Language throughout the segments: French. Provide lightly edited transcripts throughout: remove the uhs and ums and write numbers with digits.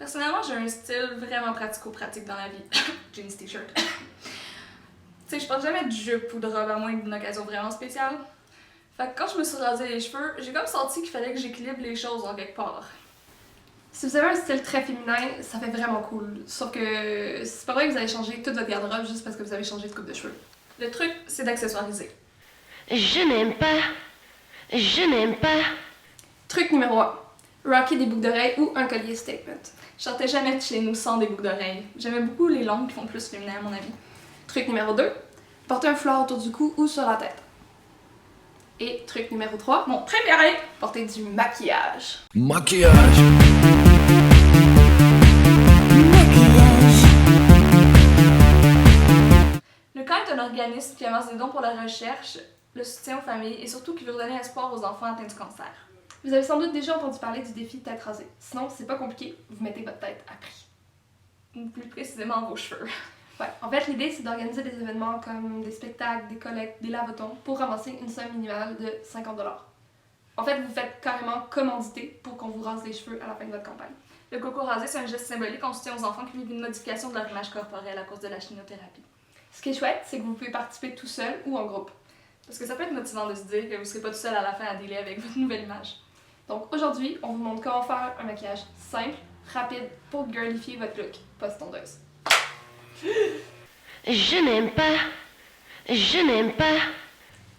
Personnellement, j'ai un style vraiment pratico-pratique dans la vie. Jeans, t-shirt. Tu sais, je porte jamais de jupe ou de robe à moins d'une occasion vraiment spéciale. Fait que quand je me suis rasé les cheveux, j'ai comme senti qu'il fallait que j'équilibre les choses en quelque part. Si vous avez un style très féminin, ça fait vraiment cool. Sauf que c'est pas vrai que vous allez changer toute votre garde-robe juste parce que vous avez changé de coupe de cheveux. Le truc, c'est d'accessoiriser. Je n'aime pas. Je n'aime pas. Truc numéro 1. Rocker des boucles d'oreilles ou un collier statement. Je sortais jamais de chez nous sans des boucles d'oreilles. J'aimais beaucoup les longues qui font plus féminin à mon avis. Truc numéro 2. Porter un foulard autour du cou ou sur la tête. Et truc numéro 3. Mon préféré! Porter du maquillage. Maquillage. Le camp est un organisme qui amasse des dons pour la recherche, le soutien aux familles et surtout qui veut redonner espoir aux enfants atteints du cancer. Vous avez sans doute déjà entendu parler du défi tête rasée. Sinon, c'est pas compliqué, vous mettez votre tête à prix. Ou plus précisément vos cheveux. Ouais, en fait, l'idée, c'est d'organiser des événements comme des spectacles, des collectes, des lavotons pour ramasser une somme minimale de 50 $. En fait, vous faites carrément commanditer pour qu'on vous rase les cheveux à la fin de votre campagne. Le coco rasé, c'est un geste symbolique en soutien aux enfants qui vivent une modification de leur image corporelle à cause de la chimiothérapie. Ce qui est chouette, c'est que vous pouvez participer tout seul ou en groupe. Parce que ça peut être motivant de se dire que vous ne serez pas tout seul à la fin à dealer avec votre nouvelle image. Donc aujourd'hui, on vous montre comment faire un maquillage simple, rapide, pour girlifier votre look post-tondeuse. Je n'aime pas. Je n'aime pas.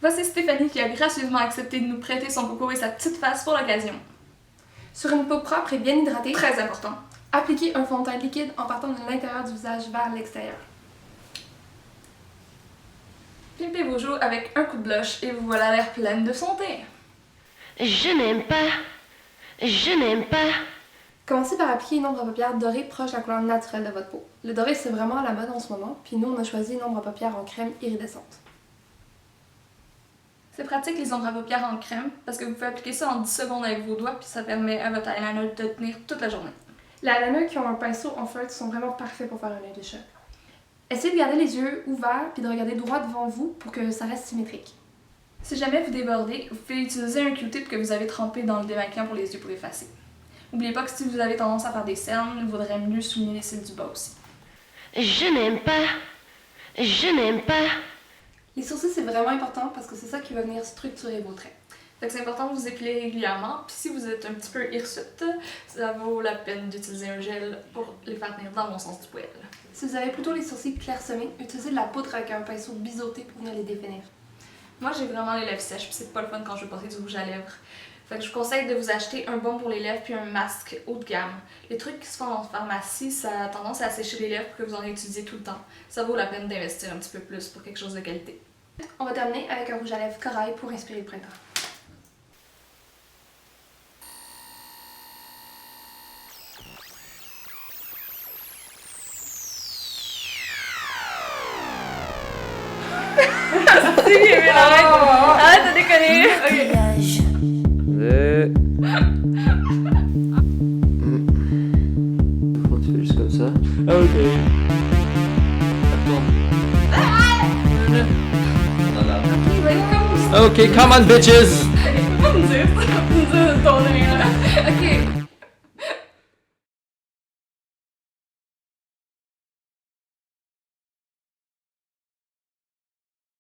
Voici Stéphanie qui a gracieusement accepté de nous prêter son coco et sa petite face pour l'occasion. Sur une peau propre et bien hydratée, Très important. appliquez un fond de teint liquide en partant de l'intérieur du visage vers l'extérieur. Pimpez vos joues avec un coup de blush et vous voilà l'air pleine de son teint. Je n'aime pas. Je n'aime pas. Commencez par appliquer une ombre à paupières dorée proche de la couleur naturelle de votre peau. Le doré, c'est vraiment à la mode en ce moment, puis nous, on a choisi une ombre à paupières en crème iridescente. C'est pratique les ombres à paupières en crème parce que vous pouvez appliquer ça en 10 secondes avec vos doigts puis ça permet à votre eyeliner de tenir toute la journée. Les eyeliners qui ont un pinceau en feutre sont vraiment parfaits pour faire un œil de chat. Essayez de garder les yeux ouverts puis de regarder droit devant vous pour que ça reste symétrique. Si jamais vous débordez, vous pouvez utiliser un Q-tip que vous avez trempé dans le démaquillant pour les yeux pour effacer. N'oubliez pas que si vous avez tendance à faire des cernes, il vaudrait mieux souligner les cils du bas aussi. Je n'aime pas. Je n'aime pas. Les sourcils, c'est vraiment important parce que c'est ça qui va venir structurer vos traits. Fait que c'est important de vous épiler régulièrement, puis si vous êtes un petit peu hirsute, ça vaut la peine d'utiliser un gel pour les faire tenir dans le bon sens du poil. Si vous avez plutôt les sourcils clairsemés, utilisez de la poudre avec un pinceau biseauté pour venir les définir. Moi, j'ai vraiment les lèvres sèches, puis c'est pas le fun quand je veux porter du rouge à lèvres. Fait que je vous conseille de vous acheter un baume pour les lèvres puis un masque haut de gamme. Les trucs qui se font en pharmacie, ça a tendance à sécher les lèvres pour que vous en réutiliser tout le temps. Ça vaut la peine d'investir un petit peu plus pour quelque chose de qualité. On va terminer avec un rouge à lèvres corail pour inspirer le printemps. Arrête de déconner! Ok. Pourquoi tu fais juste comme ça? Ah, ok. Welcome! Ok, come on bitches! Pas me dire ça, pas me dire de ton nez là. Ok.